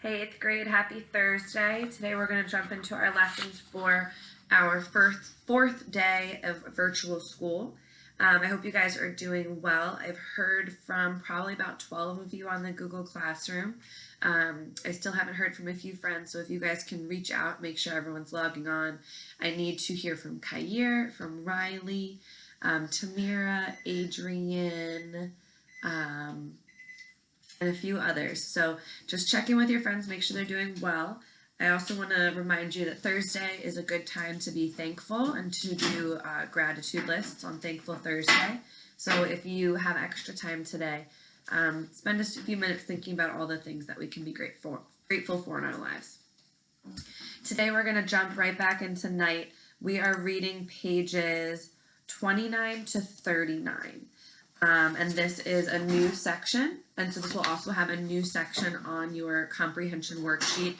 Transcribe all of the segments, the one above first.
Hey, it's grade. Happy Thursday. Today we're going to jump into our lessons for our fourth day of virtual school. I hope you guys are doing well. I've heard from probably about 12 of you on the Google Classroom. I still haven't heard from a few friends, so if you guys can reach out, make sure everyone's logging on. I need to hear from Kair, from Riley, Tamira, Adrian, and a few others. So just check in with your friends, make sure they're doing well. I also want to remind you that Thursday is a good time to be thankful and to do gratitude lists on Thankful Thursday. So if you have extra time today, spend a few minutes thinking about all the things that we can be grateful for in our lives. Today we're going to jump right back into night. We are reading pages 29 to 39. And this is a new section, and so this will also have a new section on your comprehension worksheet.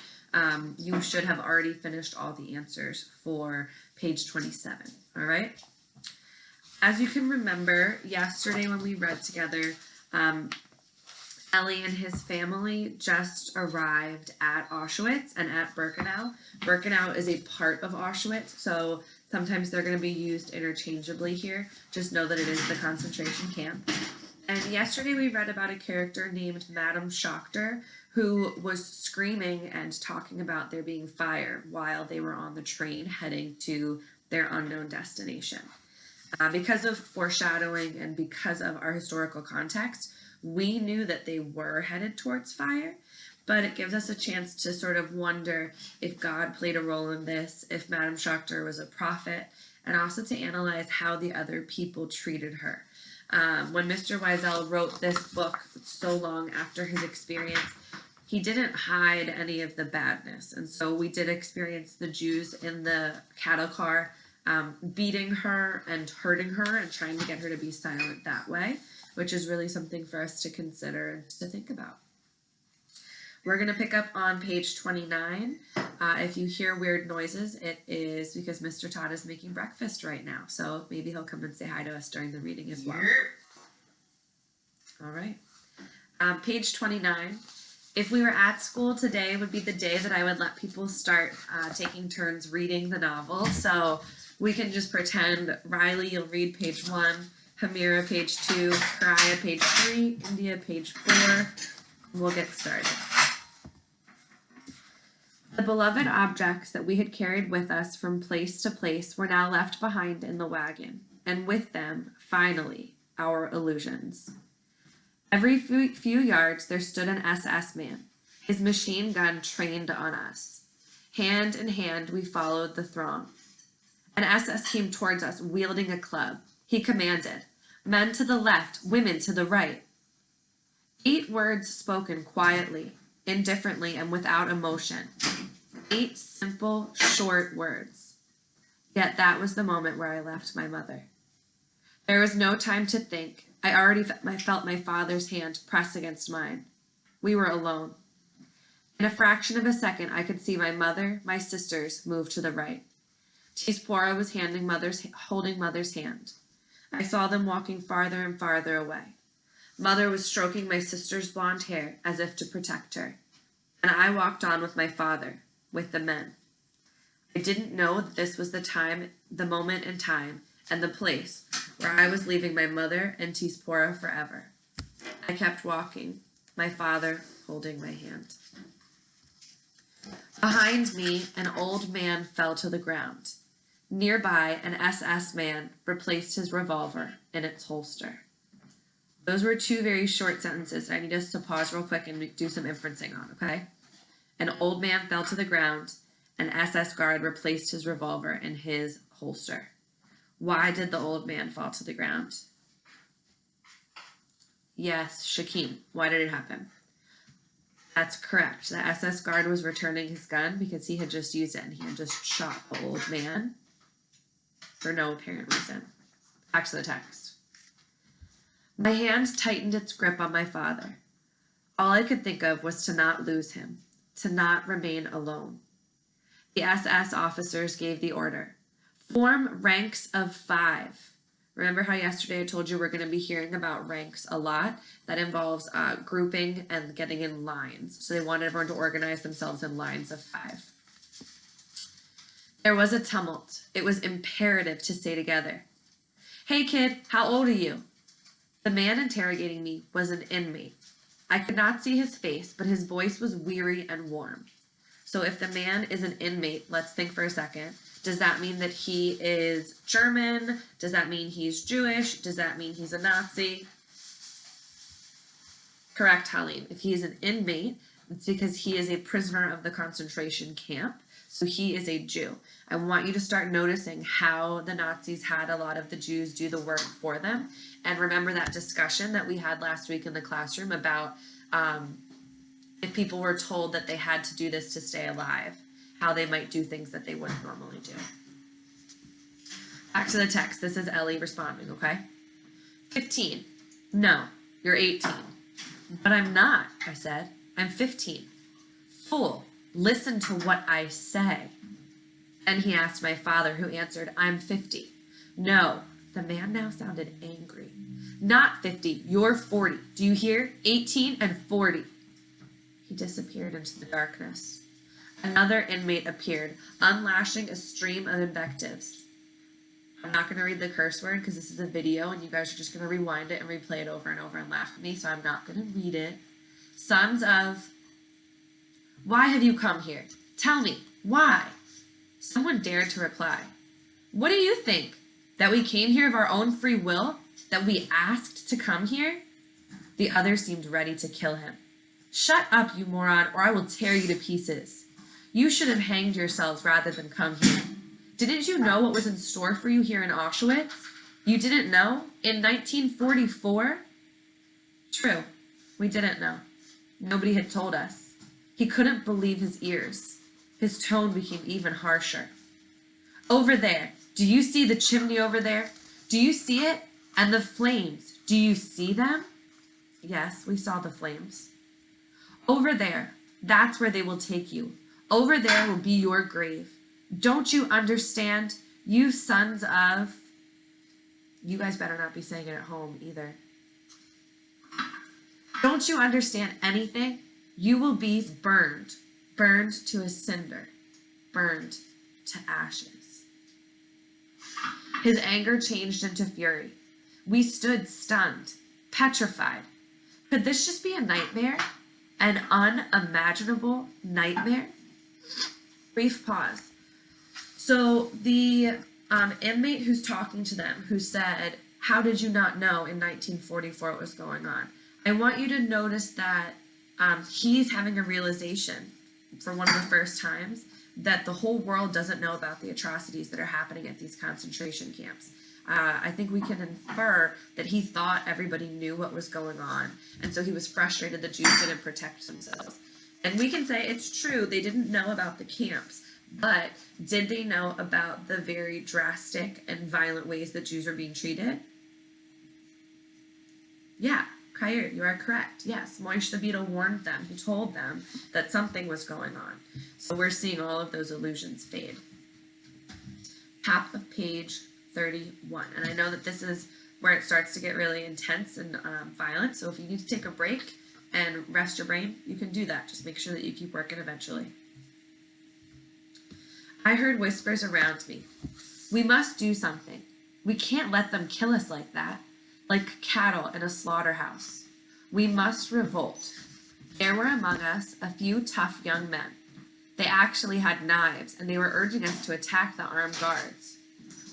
You should have already finished all the answers for page 27, all right? As you can remember, yesterday when we read together, Ellie and his family just arrived at Auschwitz and at Birkenau. Birkenau is a part of Auschwitz, so sometimes they're going to be used interchangeably here. Just know that it is the concentration camp. And yesterday we read about a character named Madame Schachter who was screaming and talking about there being fire while they were on the train heading to their unknown destination. Because of foreshadowing and because of our historical context, we knew that they were headed towards fire, but it gives us a chance to sort of wonder if God played a role in this, if Madame Schachter was a prophet, and also to analyze how the other people treated her. When Mr. Wiesel wrote this book so long after his experience, he didn't hide any of the badness, and so we did experience the Jews in the cattle car beating her and hurting her and trying to get her to be silent that way, which is really something for us to consider and to think about. We're going to pick up on page 29. If you hear weird noises, it is because Mr. Todd is making breakfast right now, so maybe he'll come and say hi to us during the reading as well. All right. Page 29. If we were at school today would be the day that I would let people start taking turns reading the novel, so we can just pretend Riley, you'll read page 1, Hamira, page 2, Karaya, page 3, India, page 4. We'll get started. The beloved objects that we had carried with us from place to place were now left behind in the wagon, and with them, finally, our illusions. Every few yards there stood an SS man, his machine gun trained on us. Hand in hand we followed the throng. An SS came towards us wielding a club. He commanded, "Men to the left, women to the right." 8 words spoken quietly, indifferently, and without emotion. 8 simple, short words. Yet that was the moment where I left my mother. There was no time to think. I already felt my father's hand press against mine. We were alone. In a fraction of a second, I could see my mother, my sisters, move to the right. Tispora was holding mother's hand. I saw them walking farther and farther away. Mother was stroking my sister's blonde hair as if to protect her. And I walked on with my father, with the men. I didn't know that this was the moment in time, and the place where I was leaving my mother and Tispora forever. I kept walking, my father holding my hand. Behind me, an old man fell to the ground. Nearby, an SS man replaced his revolver in its holster. Those were 2 very short sentences. I need us to pause real quick and do some inferencing on, okay? An old man fell to the ground. An SS guard replaced his revolver in his holster. Why did the old man fall to the ground? Yes, Shakim. Why did it happen? That's correct. The SS guard was returning his gun because he had just used it and he had just shot the old man for no apparent reason. Back to the text. My hand tightened its grip on my father. All I could think of was to not lose him, to not remain alone. The SS officers gave the order. Form ranks of 5. Remember how yesterday I told you we're going to be hearing about ranks a lot? That involves grouping and getting in lines. So they wanted everyone to organize themselves in lines of 5. There was a tumult. It was imperative to say together, "Hey kid, how old are you?" The man interrogating me was an inmate. I could not see his face, but his voice was weary and warm. So if the man is an inmate, let's think for a second. Does that mean that he is German? Does that mean he's Jewish? Does that mean he's a Nazi? Correct, Helene. If he is an inmate, it's because he is a prisoner of the concentration camp. So he is a Jew. I want you to start noticing how the Nazis had a lot of the Jews do the work for them. And remember that discussion that we had last week in the classroom about if people were told that they had to do this to stay alive, how they might do things that they wouldn't normally do. Back to the text. This is Ellie responding, okay? 15. No, you're 18. But I'm not, I said. I'm 15. Fool, listen to what I say. And he asked my father, who answered, I'm 50. No, the man now sounded angry. Not 50, you're 40. Do you hear? 18 and 40. He disappeared into the darkness. Another inmate appeared, unlashing a stream of invectives. I'm not going to read the curse word because this is a video and you guys are just going to rewind it and replay it over and over and laugh at me, so I'm not going to read it. Sons of... Why have you come here? Tell me, why? Someone dared to reply. What do you think? That we came here of our own free will? That we asked to come here? The other seemed ready to kill him. Shut up, you moron, or I will tear you to pieces. You should have hanged yourselves rather than come here. Didn't you know what was in store for you here in Auschwitz? You didn't know? In 1944? True, we didn't know. Nobody had told us. He couldn't believe his ears. His tone became even harsher. Over there, do you see the chimney over there? Do you see it? And the flames, do you see them? Yes, we saw the flames. Over there, that's where they will take you. Over there will be your grave. Don't you understand, you sons of... You guys better not be saying it at home either. Don't you understand anything? You will be burned. Burned to a cinder. Burned to ashes. His anger changed into fury. We stood stunned, petrified. Could this just be a nightmare? An unimaginable nightmare? Brief pause. So the inmate who's talking to them, who said, how did you not know in 1944 what was going on? I want you to notice that he's having a realization for one of the first times that the whole world doesn't know about the atrocities that are happening at these concentration camps. I think we can infer that he thought everybody knew what was going on, and so he was frustrated that Jews didn't protect themselves. And we can say it's true, they didn't know about the camps, but did they know about the very drastic and violent ways that Jews were being treated? Yeah, Kair, you are correct. Yes, Moish the Beetle warned them. He told them that something was going on. So we're seeing all of those illusions fade. Top of page 31. And I know that this is where it starts to get really intense and violent. So if you need to take a break and rest your brain, you can do that. Just make sure that you keep working eventually. I heard whispers around me. We must do something. We can't let them kill us like that, like cattle in a slaughterhouse. We must revolt. There were among us a few tough young men. They actually had knives, and they were urging us to attack the armed guards.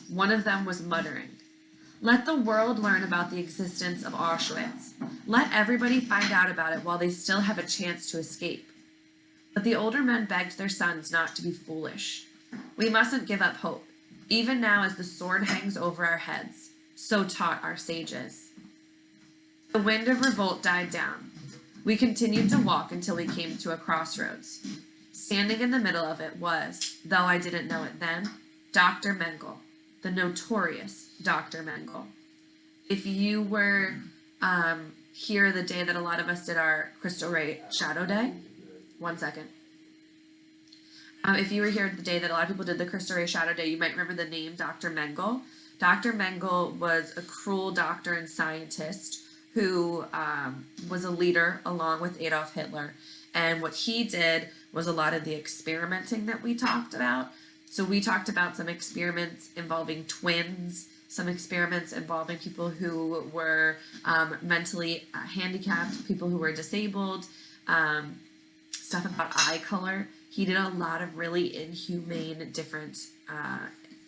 One of them was muttering, "Let the world learn about the existence of Auschwitz. Let everybody find out about it while they still have a chance to escape." But the older men begged their sons not to be foolish. We mustn't give up hope, even now as the sword hangs over our heads. So taught our sages. The wind of revolt died down. We continued to walk until we came to a crossroads. Standing in the middle of it was, though I didn't know it then, Dr. Mengele, the notorious Dr. Mengele. If you were here the day that a lot of us did our Cristo Rey Shadow Day, 1 second. If you were here the day that a lot of people did the Cristo Rey Shadow Day, you might remember the name Dr. Mengele. Dr. Mengele was a cruel doctor and scientist who was a leader along with Adolf Hitler. And what he did was a lot of the experimenting that we talked about. So we talked about some experiments involving twins, some experiments involving people who were mentally handicapped, people who were disabled, stuff about eye color. He did a lot of really inhumane different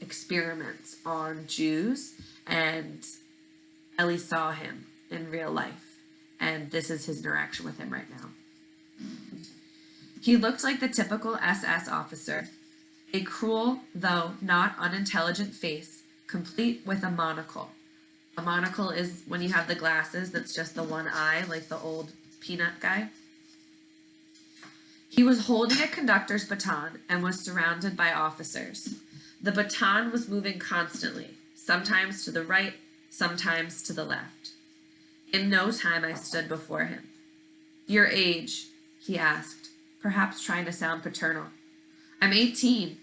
experiments on Jews, and Ellie saw him in real life, and this is his interaction with him right now. He looked like the typical SS officer, a cruel, though not unintelligent face, complete with a monocle. A monocle is when you have the glasses that's just the one eye, like the old peanut guy. He was holding a conductor's baton and was surrounded by officers. The baton was moving constantly, sometimes to the right, sometimes to the left. In no time I stood before him. "Your age?" he asked, perhaps trying to sound paternal. "I'm 18.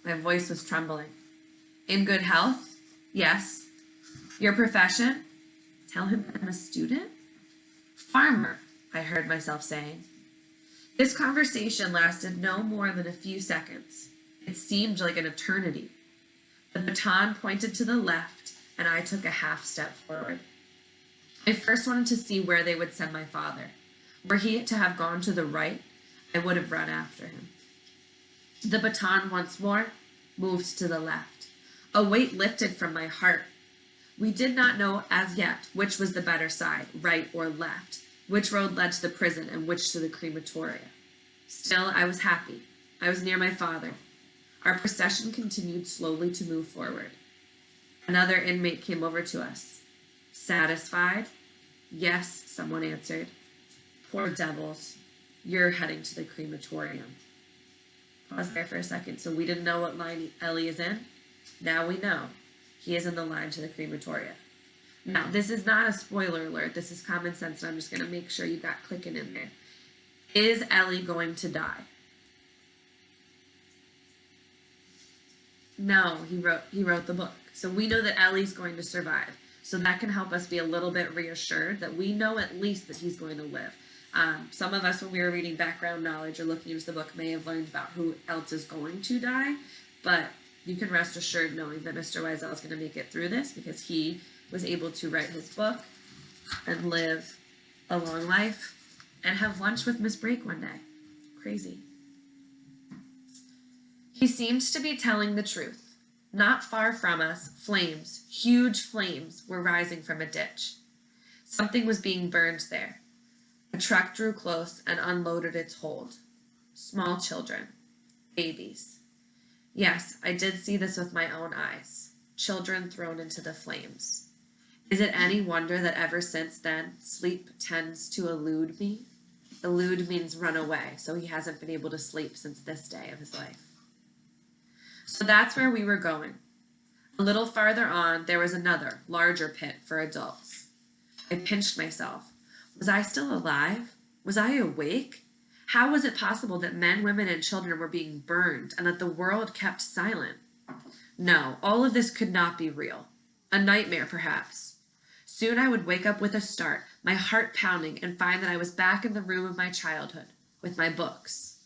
My voice was trembling. "In good health?" "Yes." "Your profession?" Tell him I'm a student? "Farmer," I heard myself saying. This conversation lasted no more than a few seconds. It seemed like an eternity. The baton pointed to the left, and I took a half step forward. I first wanted to see where they would send my father. Were he to have gone to the right, I would have run after him. The baton once more moved to the left. A weight lifted from my heart. We did not know as yet which was the better side, right or left, which road led to the prison and which to the crematoria. Still, I was happy. I was near my father. Our procession continued slowly to move forward. Another inmate came over to us. "Satisfied?" "Yes," someone answered. "Poor devils. You're heading to the crematorium." Pause there for a second. So we didn't know what line Ellie is in. Now we know. He is in the line to the crematoria. Now, this is not a spoiler alert. This is common sense, and I'm just going to make sure you got clicking in there. Is Ellie going to die? No, he wrote the book. So we know that Ellie's going to survive. So that can help us be a little bit reassured that we know at least that he's going to live. Some of us, when we were reading background knowledge or looking into the book, may have learned about who else is going to die. But you can rest assured knowing that Mr. Wiesel is going to make it through this because he was able to write his book and live a long life and have lunch with Miss Brake one day. Crazy. He seemed to be telling the truth. Not far from us, flames, huge flames, were rising from a ditch. Something was being burned there. A truck drew close and unloaded its hold. Small children. Babies. Yes, I did see this with my own eyes. Children thrown into the flames. Is it any wonder that ever since then, sleep tends to elude me? Elude means run away, so he hasn't been able to sleep since this day of his life. So that's where we were going. A little farther on, there was another, larger pit for adults. I pinched myself. Was I still alive? Was I awake? How was it possible that men, women, and children were being burned and that the world kept silent? No, all of this could not be real. A nightmare, perhaps. Soon I would wake up with a start, my heart pounding, and find that I was back in the room of my childhood, with my books.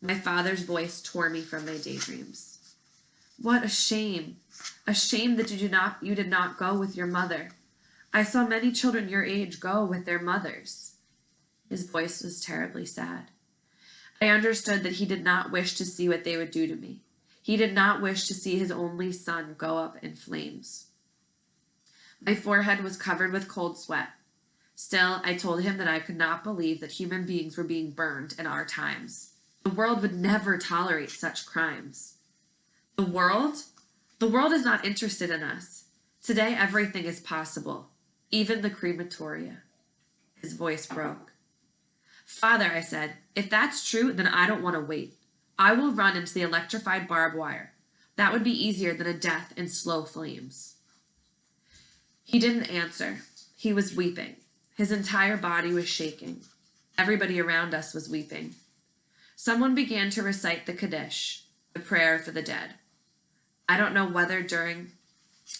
My father's voice tore me from my daydreams. What a shame. A shame that you did not go with your mother. I saw many children your age go with their mothers. His voice was terribly sad. I understood that he did not wish to see what they would do to me. He did not wish to see his only son go up in flames. My forehead was covered with cold sweat. Still, I told him that I could not believe that human beings were being burned in our times. The world would never tolerate such crimes. The world? The world is not interested in us. Today, everything is possible, even the crematoria. His voice broke. Father, I said, if that's true, then I don't want to wait. I will run into the electrified barbed wire. That would be easier than a death in slow flames. He didn't answer. He was weeping. His entire body was shaking. Everybody around us was weeping. Someone began to recite the Kaddish, the prayer for the dead. I don't know whether during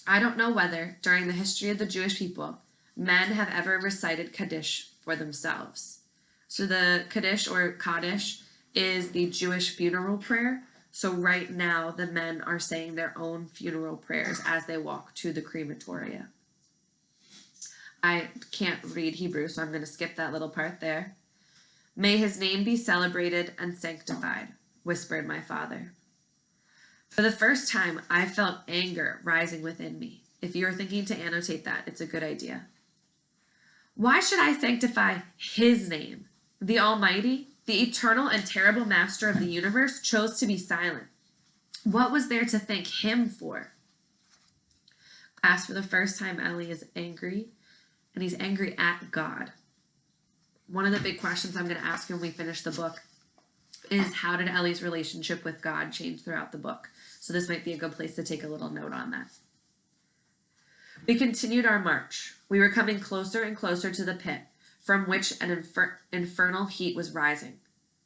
I don't know whether, during the history of the Jewish people, men have ever recited Kaddish for themselves. So the Kaddish or Kaddish is the Jewish funeral prayer. So right now, the men are saying their own funeral prayers as they walk to the crematoria. I can't read Hebrew, so I'm going to skip that little part there. May his name be celebrated and sanctified, whispered my father. For the first time, I felt anger rising within me. If you're thinking to annotate that, it's a good idea. Why should I sanctify his name? The Almighty, the eternal and terrible master of the universe, chose to be silent. What was there to thank him for? Class, for the first time, Ellie is angry, and he's angry at God. One of the big questions I'm going to ask when we finish the book is, how did Ellie's relationship with God change throughout the book? So this might be a good place to take a little note on that. We continued our march. We were coming closer and closer to the pit, from which an infernal heat was rising.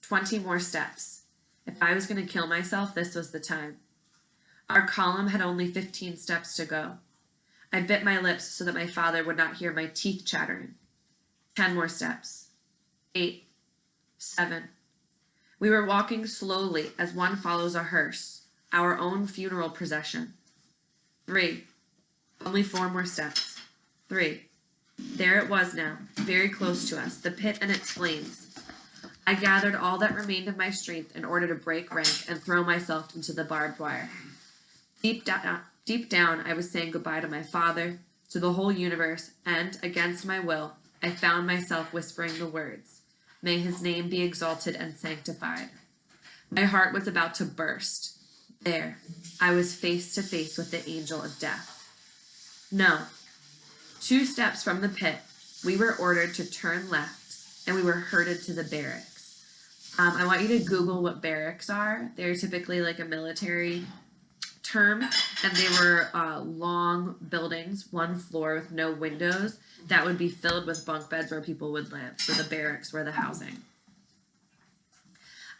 20 more steps. If I was going to kill myself, this was the time. Our column had only 15 steps to go. I bit my lips so that my father would not hear my teeth chattering. 10 more steps. 8. 7. We were walking slowly as one follows a hearse, our own funeral procession. 3. Only 4 more steps. 3. There it was now, very close to us, the pit and its flames. I gathered all that remained of my strength in order to break rank and throw myself into the barbed wire. Deep down, I was saying goodbye to my father, to the whole universe, and, against my will, I found myself whispering the words, "May his name be exalted and sanctified." My heart was about to burst. There, I was face to face with the angel of death. No. 2 steps from the pit, we were ordered to turn left, and we were herded to the barracks. I want you to Google what barracks are. They're typically like a military term, and they were long buildings, 1 floor with no windows, that would be filled with bunk beds where people would live. So the barracks were the housing.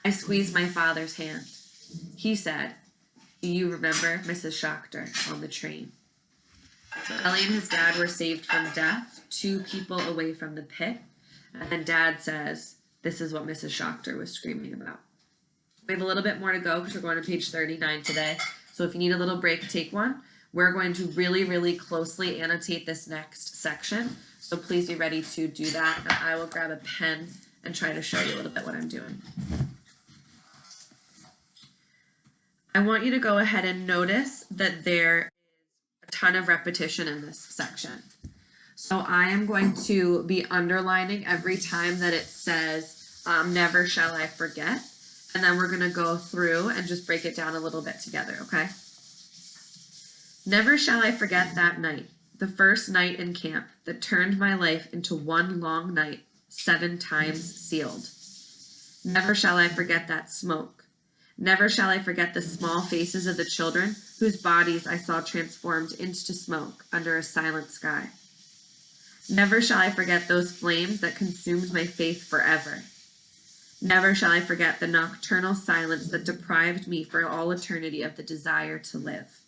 I squeezed my father's hand. He said, "Do you remember Mrs. Schachter on the train?" So Ellie and his dad were saved from death, 2 people away from the pit. And then Dad says, "This is what Mrs. Schachter was screaming about." We have a little bit more to go because we're going to page 39 today. So if you need a little break, take one. We're going to really, really closely annotate this next section. So please be ready to do that. And I will grab a pen and try to show you a little bit what I'm doing. I want you to go ahead and notice that there is a ton of repetition in this section. So I am going to be underlining every time that it says, never shall I forget. And then we're going to go through and just break it down a little bit together, okay? Never shall I forget that night, the first night in camp that turned my life into one long night, 7 times sealed. Never shall I forget that smoke. Never shall I forget the small faces of the children whose bodies I saw transformed into smoke under a silent sky. Never shall I forget those flames that consumed my faith forever. Never shall I forget the nocturnal silence that deprived me for all eternity of the desire to live.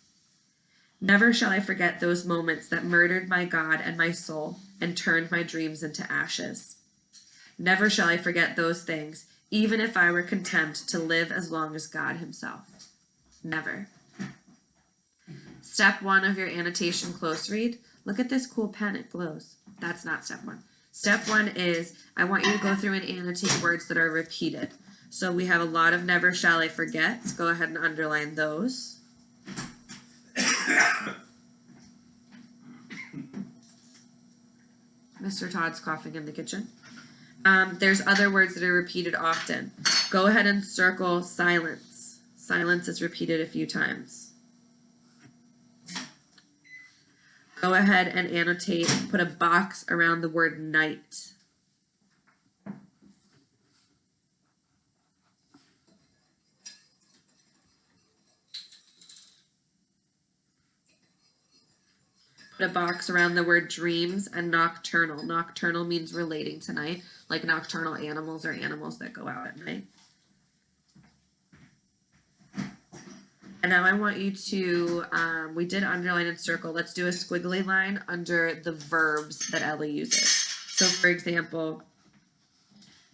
Never shall I forget those moments that murdered my God and my soul and turned my dreams into ashes. Never shall I forget those things, even if I were content to live as long as God himself. Never. Step 1 of your annotation close read. Look at this cool pen, it glows. That's not step 1. Step 1 is, I want you to go through and annotate words that are repeated. So we have a lot of never shall I forgets. Go ahead and underline those. Mr. Todd's coughing in the kitchen. There's other words that are repeated often. Go ahead and circle silence. Silence is repeated a few times. Go ahead and annotate, put a box around the word night. Put a box around the word dreams and nocturnal. Nocturnal means relating to night, like nocturnal animals or animals that go out at night. And And now I want you to, we did underline and circle. Let's do a squiggly line under the verbs that Ellie uses. So for example,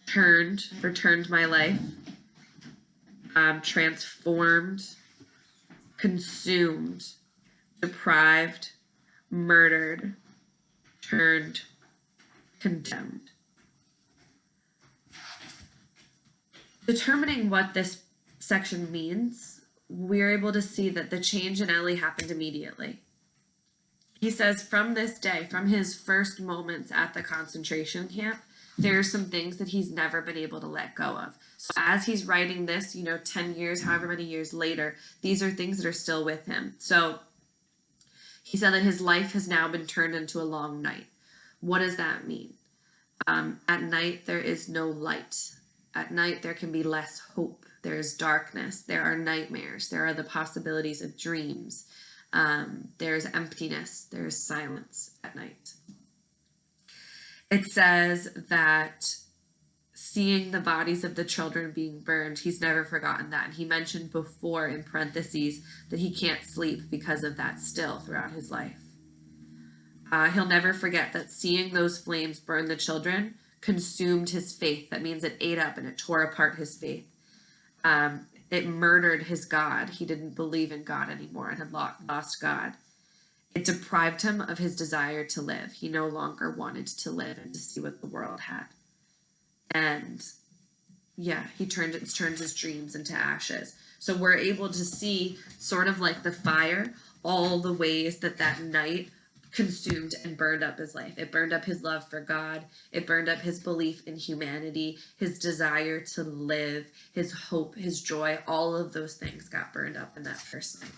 turned, for turned my life, transformed, consumed, deprived, murdered, turned, condemned. Determining what this section means, we're able to see that the change in Ellie happened immediately. He says from this day, from his first moments at the concentration camp, there are some things that he's never been able to let go of. So as he's writing this, 10 years, however many years later, these are things that are still with him. So he said that his life has now been turned into a long night. What does that mean? At night, there is no light. At night, there can be less hope. There is darkness. There are nightmares. There are the possibilities of dreams. There's emptiness. There's silence at night. It says that seeing the bodies of the children being burned, he's never forgotten that. And he mentioned before in parentheses that he can't sleep because of that still throughout his life. He'll never forget that seeing those flames burn the children consumed his faith. That means it ate up and it tore apart his faith. It murdered his God. He didn't believe in God anymore and had lost God. It deprived him of his desire to live. He no longer wanted to live and to see what the world had. And yeah, he turns his dreams into ashes. So we're able to see sort of like the fire, all the ways that night consumed and burned up his life. It burned up his love for God. It burned up his belief in humanity, his desire to live, his hope, his joy. All of those things got burned up in that first night.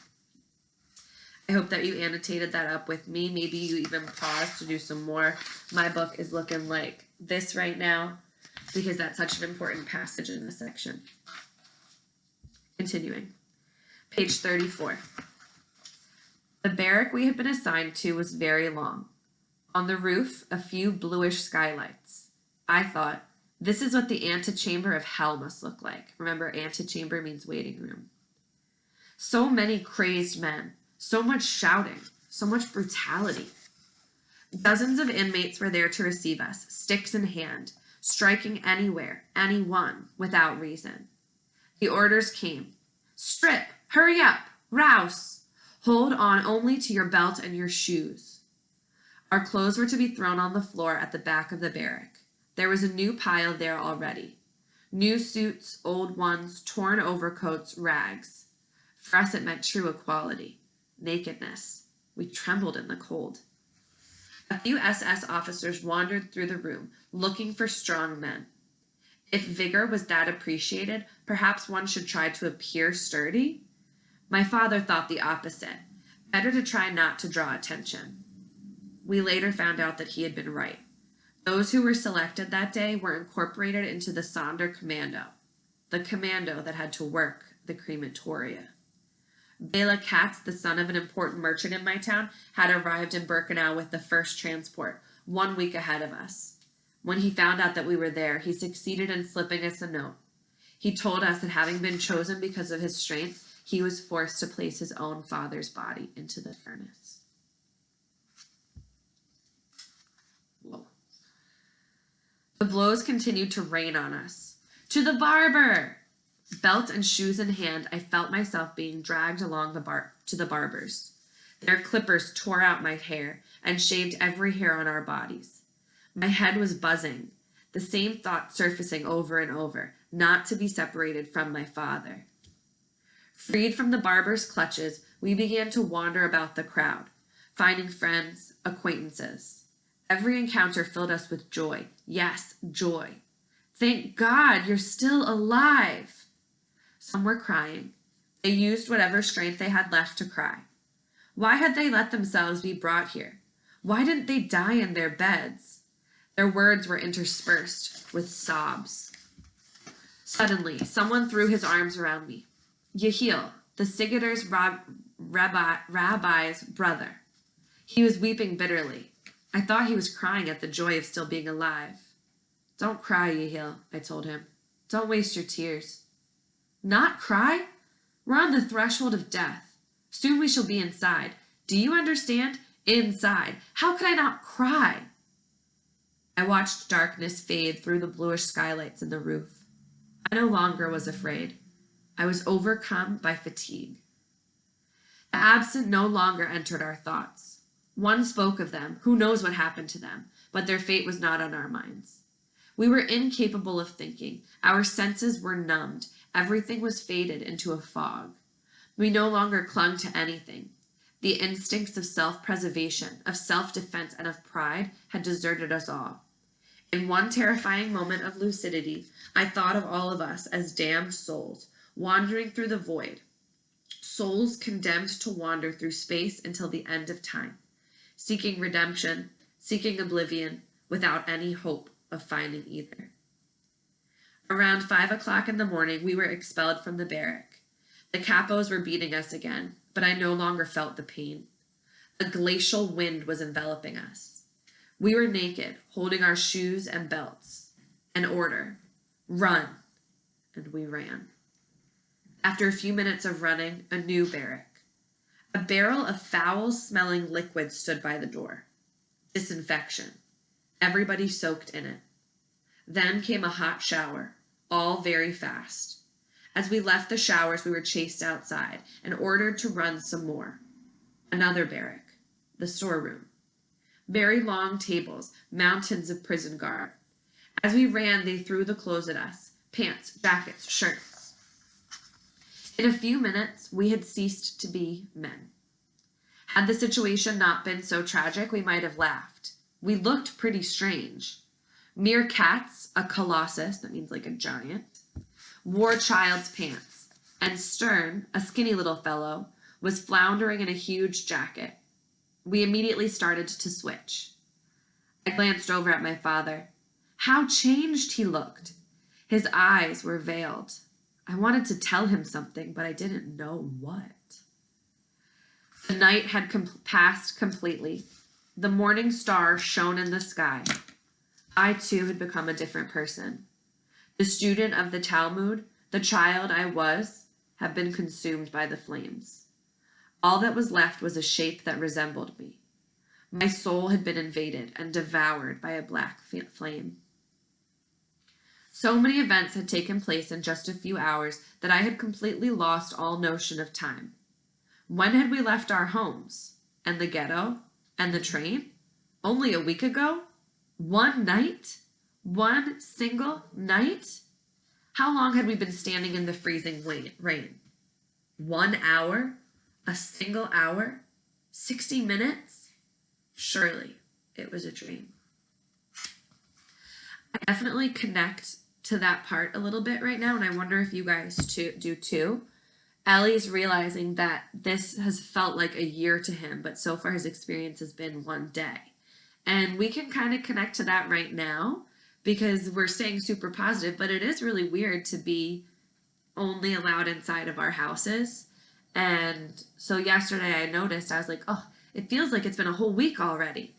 I hope that you annotated that up with me. Maybe you even paused to do some more. My book is looking like this right now because that's such an important passage in this section. Continuing. Page 34. The barrack we had been assigned to was very long. On the roof, a few bluish skylights. I thought, this is what the antechamber of hell must look like. Remember, antechamber means waiting room. So many crazed men, so much shouting, so much brutality. Dozens of inmates were there to receive us, sticks in hand, striking anywhere, anyone, without reason. The orders came. Strip, hurry up, rouse. Hold on only to your belt and your shoes. Our clothes were to be thrown on the floor at the back of the barrack. There was a new pile there already. New suits, old ones, torn overcoats, rags. For us it meant true equality, nakedness. We trembled in the cold. A few SS officers wandered through the room, looking for strong men. If vigor was that appreciated, perhaps one should try to appear sturdy. My father thought the opposite. Better to try not to draw attention. We later found out that he had been right. Those who were selected that day were incorporated into the Sonder Commando, the commando that had to work the crematoria. Bela Katz, the son of an important merchant in my town, had arrived in Birkenau with the first transport, 1 week ahead of us. When he found out that we were there, he succeeded in slipping us a note. He told us that having been chosen because of his strength, he was forced to place his own father's body into the furnace. Whoa. The blows continued to rain on us. To the barber! Belt and shoes in hand, I felt myself being dragged along to the barber's. Their clippers tore out my hair and shaved every hair on our bodies. My head was buzzing, the same thought surfacing over and over, not to be separated from my father. Freed from the barber's clutches, we began to wander about the crowd, finding friends, acquaintances. Every encounter filled us with joy. Yes, joy. Thank God you're still alive. Some were crying. They used whatever strength they had left to cry. Why had they let themselves be brought here? Why didn't they die in their beds? Their words were interspersed with sobs. Suddenly, someone threw his arms around me. Yehiel, the Sigurdar's rabbi's brother. He was weeping bitterly. I thought he was crying at the joy of still being alive. Don't cry, Yehiel, I told him. Don't waste your tears. Not cry? We're on the threshold of death. Soon we shall be inside. Do you understand? Inside. How could I not cry? I watched darkness fade through the bluish skylights in the roof. I no longer was afraid. I was overcome by fatigue. The absent no longer entered our thoughts. One spoke of them. Who knows what happened to them? But their fate was not on our minds. We were incapable of thinking. Our senses were numbed. Everything was faded into a fog. We no longer clung to anything. The instincts of self-preservation, of self-defense, and of pride had deserted us all. In one terrifying moment of lucidity, I thought of all of us as damned souls, wandering through the void. Souls condemned to wander through space until the end of time, seeking redemption, seeking oblivion, without any hope of finding either. Around 5 o'clock in the morning, we were expelled from the barrack. The capos were beating us again, but I no longer felt the pain. A glacial wind was enveloping us. We were naked, holding our shoes and belts. An order: run, and we ran. After a few minutes of running, a new barrack. A barrel of foul-smelling liquid stood by the door. Disinfection. Everybody soaked in it. Then came a hot shower, all very fast. As we left the showers, we were chased outside and ordered to run some more. Another barrack, the storeroom. Very long tables, mountains of prison guard. As we ran, they threw the clothes at us, pants, jackets, shirts. In a few minutes, we had ceased to be men. Had the situation not been so tragic, we might have laughed. We looked pretty strange. Mere Katz, a colossus, that means like a giant, wore child's pants, and Stern, a skinny little fellow, was floundering in a huge jacket. We immediately started to switch. I glanced over at my father. How changed he looked! His eyes were veiled. I wanted to tell him something, but I didn't know what. The night had passed completely. The morning star shone in the sky. I, too, had become a different person. The student of the Talmud, the child I was, had been consumed by the flames. All that was left was a shape that resembled me. My soul had been invaded and devoured by a black flame. So many events had taken place in just a few hours that I had completely lost all notion of time. When had we left our homes? And the ghetto? And the train? Only a week ago? One night? One single night? How long had we been standing in the freezing rain? 1 hour? A single hour? 60 minutes? Surely it was a dream. I definitely connect to that part a little bit right now, and I wonder if you guys do too. Ellie's realizing that this has felt like a year to him, but so far his experience has been 1 day. And we can kind of connect to that right now because we're staying super positive, but it is really weird to be only allowed inside of our houses. And so yesterday I noticed, I was like, oh, it feels like it's been a whole week already.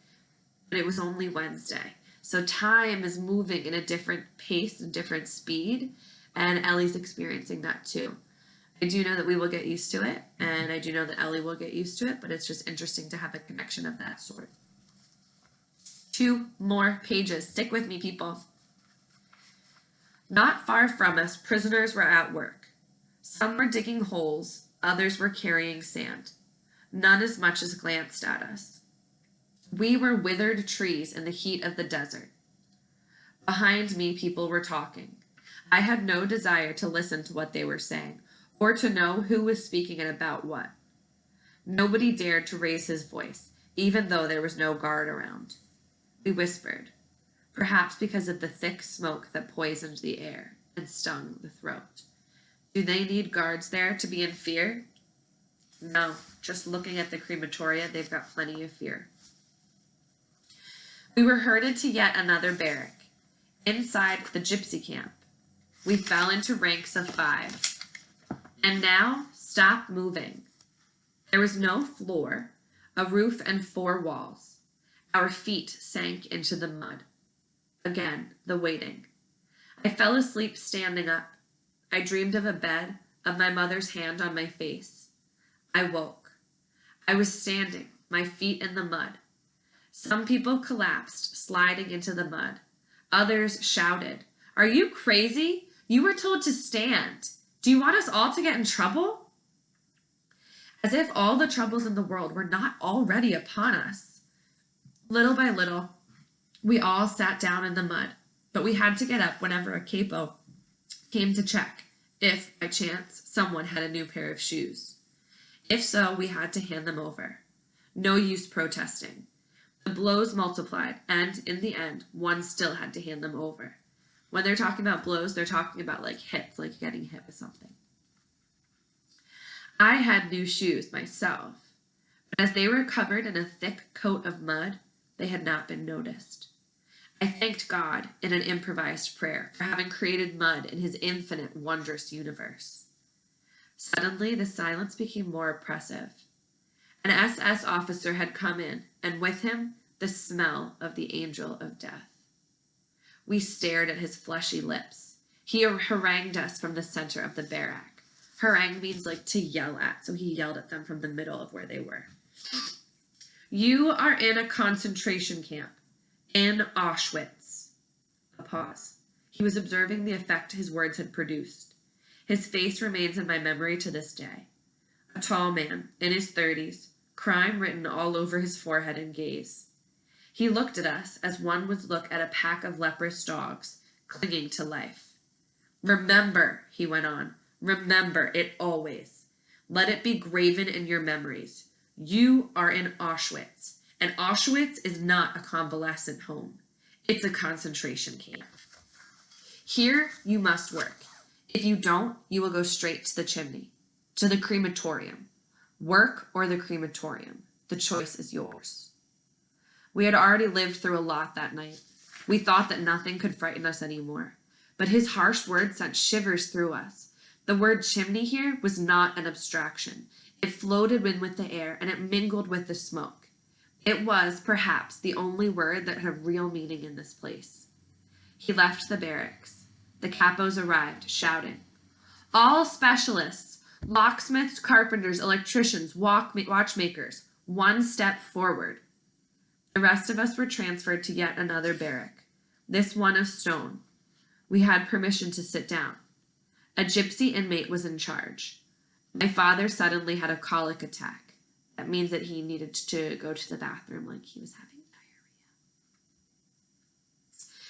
But it was only Wednesday. So time is moving in a different pace and different speed, and Ellie's experiencing that too. I do know that we will get used to it, and I do know that Ellie will get used to it, but it's just interesting to have a connection of that sort. 2 more pages. Stick with me, people. Not far from us, prisoners were at work. Some were digging holes, others were carrying sand. None as much as glanced at us. We were withered trees in the heat of the desert. Behind me, people were talking. I had no desire to listen to what they were saying, or to know who was speaking and about what. Nobody dared to raise his voice, even though there was no guard around. We whispered, perhaps because of the thick smoke that poisoned the air and stung the throat. Do they need guards there to be in fear? No, just looking at the crematoria, they've got plenty of fear. We were herded to yet another barrack, inside the gypsy camp. We fell into ranks of 5. And now, stop moving. There was no floor, a roof and 4 walls. Our feet sank into the mud. Again, the waiting. I fell asleep standing up. I dreamed of a bed, of my mother's hand on my face. I woke. I was standing, my feet in the mud. Some people collapsed, sliding into the mud. Others shouted, "Are you crazy? You were told to stand. Do you want us all to get in trouble?" As if all the troubles in the world were not already upon us. Little by little, we all sat down in the mud, but we had to get up whenever a capo came to check if, by chance, someone had a new pair of shoes. If so, we had to hand them over. No use protesting. The blows multiplied, and in the end, one still had to hand them over. When they're talking about blows, they're talking about like hits, like getting hit with something. I had new shoes myself, but as they were covered in a thick coat of mud, they had not been noticed. I thanked God in an improvised prayer for having created mud in his infinite, wondrous universe. Suddenly, the silence became more oppressive. An SS officer had come in, and with him, the smell of the angel of death. We stared at his fleshy lips. He harangued us from the center of the barrack. Harangue means like to yell at, so he yelled at them from the middle of where they were. "You are in a concentration camp, in Auschwitz." A pause. He was observing the effect his words had produced. His face remains in my memory to this day. A tall man, in his 30s, crime written all over his forehead and gaze. He looked at us as one would look at a pack of leprous dogs clinging to life. "Remember," he went on, "remember it always. Let it be graven in your memories. You are in Auschwitz, and Auschwitz is not a convalescent home. It's a concentration camp. Here you must work. If you don't, you will go straight to the chimney, to the crematorium. Work or the crematorium. The choice is yours." We had already lived through a lot that night. We thought that nothing could frighten us anymore. But his harsh words sent shivers through us. The word chimney here was not an abstraction. It floated in with the air, and it mingled with the smoke. It was, perhaps, the only word that had real meaning in this place. He left the barracks. The capos arrived, shouting, "All specialists, locksmiths, carpenters, electricians, watchmakers, one step forward." The rest of us were transferred to yet another barrack, this one of stone. We had permission to sit down. A gypsy inmate was in charge. My father suddenly had a colic attack. That means that he needed to go to the bathroom like he was having diarrhea.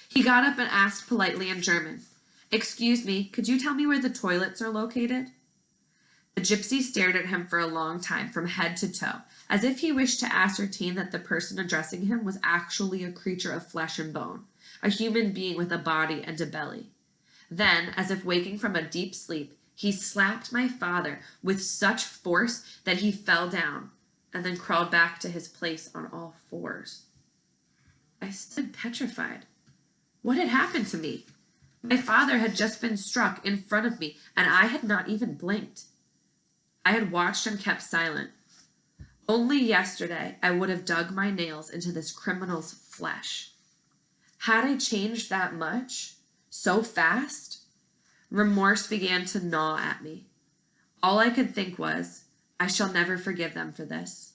He got up and asked politely in German, "Excuse me, could you tell me where the toilets are located?" The gypsy stared at him for a long time from head to toe, as if he wished to ascertain that the person addressing him was actually a creature of flesh and bone, a human being with a body and a belly. Then, as if waking from a deep sleep, he slapped my father with such force that he fell down, and then crawled back to his place on all fours. I stood petrified. What had happened to me? My father had just been struck in front of me, and I had not even blinked. I had watched and kept silent. Only yesterday I would have dug my nails into this criminal's flesh. Had I changed that much? So fast? Remorse began to gnaw at me. All I could think was, I shall never forgive them for this.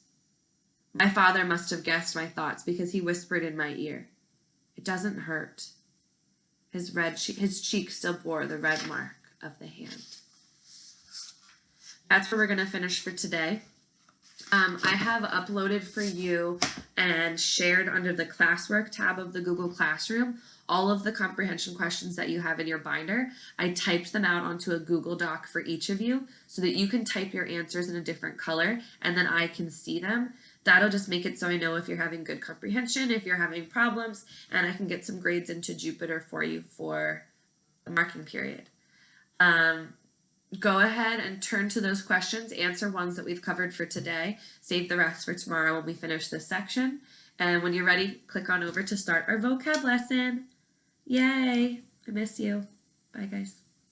My father must have guessed my thoughts because he whispered in my ear, "It doesn't hurt." His cheek still bore the red mark of the hand. That's where we're going to finish for today. I have uploaded for you and shared under the classwork tab of the Google Classroom all of the comprehension questions that you have in your binder. I typed them out onto a Google Doc for each of you so that you can type your answers in a different color and then I can see them. That'll just make it so I know if you're having good comprehension, if you're having problems, and I can get some grades into Jupyter for you for the marking period. Go ahead and turn to those questions, answer ones that we've covered for today, save the rest for tomorrow when we finish this section. And when you're ready, click on over to start our vocab lesson. Yay! I miss you. Bye, guys.